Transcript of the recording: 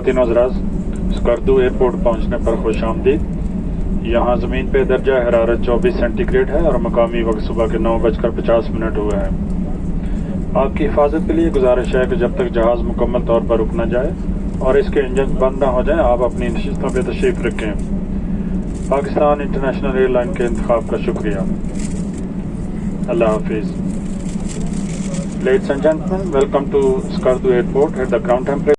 ख़वातीन व हज़रात, स्कर्दू एयरपोर्ट पहुंचने पर खुश आमदीद। यहाँ ज़मीन पे दर्जा हरारत 24 सेंटीग्रेड है और मकामी वक्त सुबह के 9:50 हुए हैं। आपकी हिफाजत के लिए गुजारिश है कि जब तक जहाज़ मुकम्मल तौर पर रुक न जाए और इसके इंजन बंद न हो जाए, आप अपनी नशिस्तों पर तशरीफ़ रखें। पाकिस्तान इंटरनेशनल एयरलाइन के इंतखाब का शुक्रिया। अल्लाह हाफिज़। Ladies and gentlemen, welcome to Skardu Airport at the ground temperature.